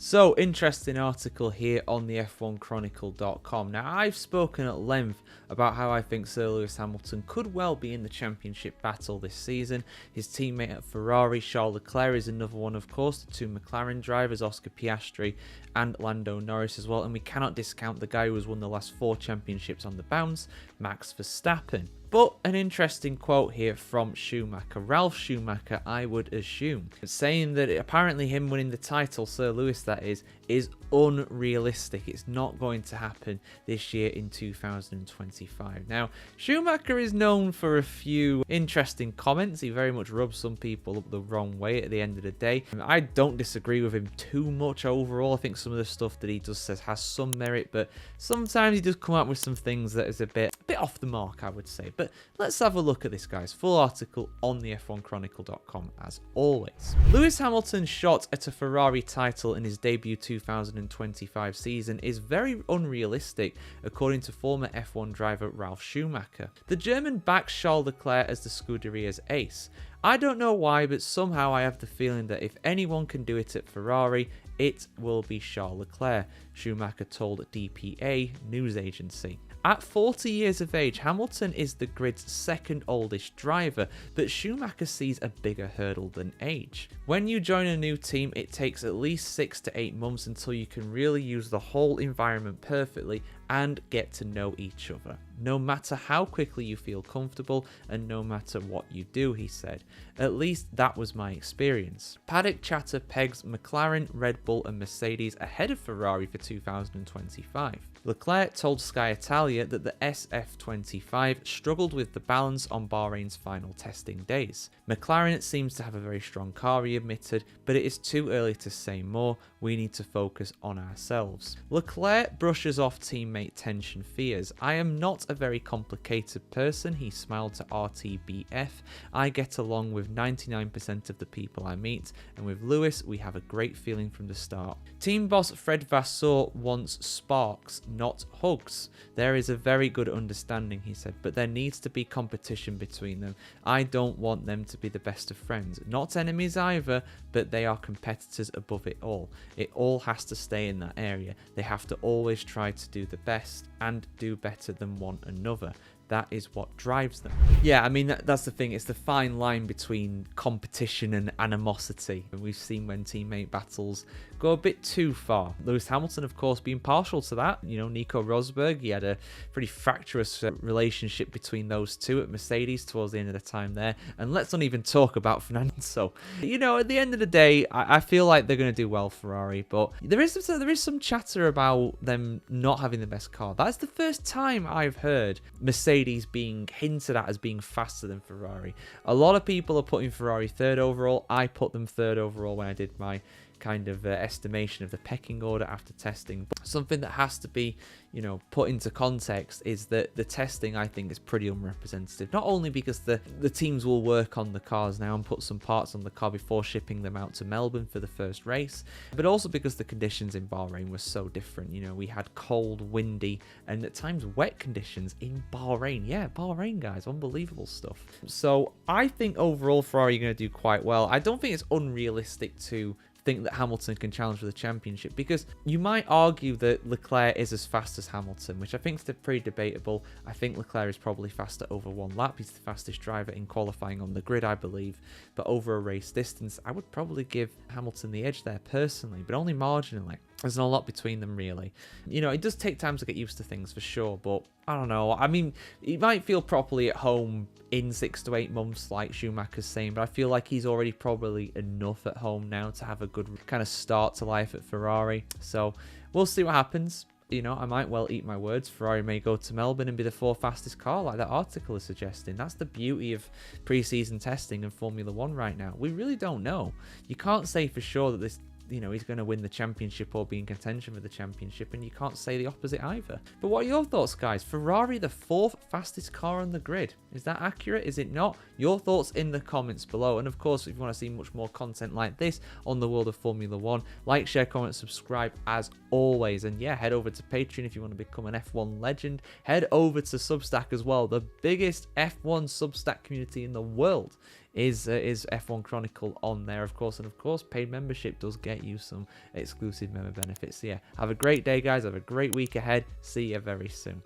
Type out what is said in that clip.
So, interesting article here on the F1 Chronicle.com. Now, I've spoken at length about how I think Sir Lewis Hamilton could well be in the championship battle this season. His teammate at Ferrari, Charles Leclerc, is another one, of course. The two McLaren drivers, Oscar Piastri and Lando Norris as well. And we cannot discount the guy who has won the last 4 championships on the bounce, Max Verstappen. But an interesting quote here from Schumacher, Ralf Schumacher, I would assume, saying that apparently him winning the title, Sir Lewis that is unrealistic. It's not going to happen this year in 2025. Now, Schumacher is known for a few interesting comments. He very much rubs some people up the wrong way at the end of the day. I don't disagree with him too much overall. I think some of the stuff that he does says has some merit, but sometimes he does come up with some things that is a bit off the mark, I would say. But let's have a look at this, guys. Full article on the F1Chronicle.com as always. Lewis Hamilton's shot at a Ferrari title in his debut 2025 season is very unrealistic, according to former F1 driver Ralf Schumacher. The German backs Charles Leclerc as the Scuderia's ace. I don't know why, but somehow I have the feeling that if anyone can do it at Ferrari, it will be Charles Leclerc, Schumacher told DPA news agency. At 40 years of age, Hamilton is the grid's second oldest driver, but Schumacher sees a bigger hurdle than age. When you join a new team, it takes at least 6 to 8 months until you can really use the whole environment perfectly and get to know each other, no matter how quickly you feel comfortable and no matter what you do, he said. At least that was my experience. Paddock chatter pegs McLaren, Red Bull and Mercedes ahead of Ferrari for 2025. Leclerc told Sky Italia that the SF25 struggled with the balance on Bahrain's final testing days. McLaren seems to have a very strong car, he admitted, but it is too early to say more. We need to focus on ourselves. Leclerc brushes off teammate tension fears. I am not a very complicated person, he smiled to RTBF. I get along with 99% of the people I meet, and with Lewis, we have a great feeling from the start. Team boss Fred Vasseur wants sparks, not hugs. There is a very good understanding, he said, but there needs to be competition between them. I don't want them to be the best of friends. Not enemies either, but they are competitors above it all. It all has to stay in that area. They have to always try to do the best and do better than one another. That is what drives them. Yeah, I mean, that's the thing. It's the fine line between competition and animosity. And we've seen when teammate battles go a bit too far. Lewis Hamilton, of course, being partial to that. You know, Nico Rosberg, he had a pretty fractious relationship between those two at Mercedes towards the end of the time there. And let's not even talk about Fernando. You know, at the end of the day, I feel like they're going to do well, Ferrari. But there is some chatter about them not having the best car. That's the first time I've heard Mercedes being hinted at as being faster than Ferrari. A lot of people are putting Ferrari 3rd overall. I put them 3rd overall when I did my kind of estimation of the pecking order after testing. But something that has to be, you know, put into context is that the testing, I think, is pretty unrepresentative. Not only because the teams will work on the cars now and put some parts on the car before shipping them out to Melbourne for the first race, but also because the conditions in Bahrain were so different. You know, we had cold, windy, and at times wet conditions in Bahrain. Yeah, Bahrain, guys, unbelievable stuff. So I think overall Ferrari are going to do quite well. I don't think it's unrealistic to think that Hamilton can challenge for the championship, because you might argue that Leclerc is as fast as Hamilton, which I think is pretty debatable. I think Leclerc is probably faster over one lap. He's the fastest driver in qualifying on the grid, I believe, but over a race distance, I would probably give Hamilton the edge there personally, but only marginally. There's not a lot between them, really. You know, it does take time to get used to things for sure, but I don't know. I mean, he might feel properly at home in 6 to 8 months, like Schumacher's saying, but I feel like he's already probably enough at home now to have a good kind of start to life at Ferrari. So we'll see what happens. You know, I might well eat my words. Ferrari may go to Melbourne and be the 4th fastest car, like that article is suggesting. That's the beauty of pre-season testing and Formula 1 right now. We really don't know. You can't say for sure that this, you know, he's going to win the championship or be in contention for the championship, and you can't say the opposite either. But what are your thoughts, guys? Ferrari, the 4th fastest car on the grid. Is that accurate? Is it not? Your thoughts in the comments below. And of course, if you want to see much more content like this on the world of Formula 1, like, share, comment, subscribe as always. And yeah, head over to Patreon if you want to become an F1 legend. Head over to Substack as well, the biggest F1 Substack community in the world is F1 Chronicle on there, of course. And of course, paid membership does get you some exclusive member benefits. So yeah, have a great day, guys. Have a great week ahead. See you very soon.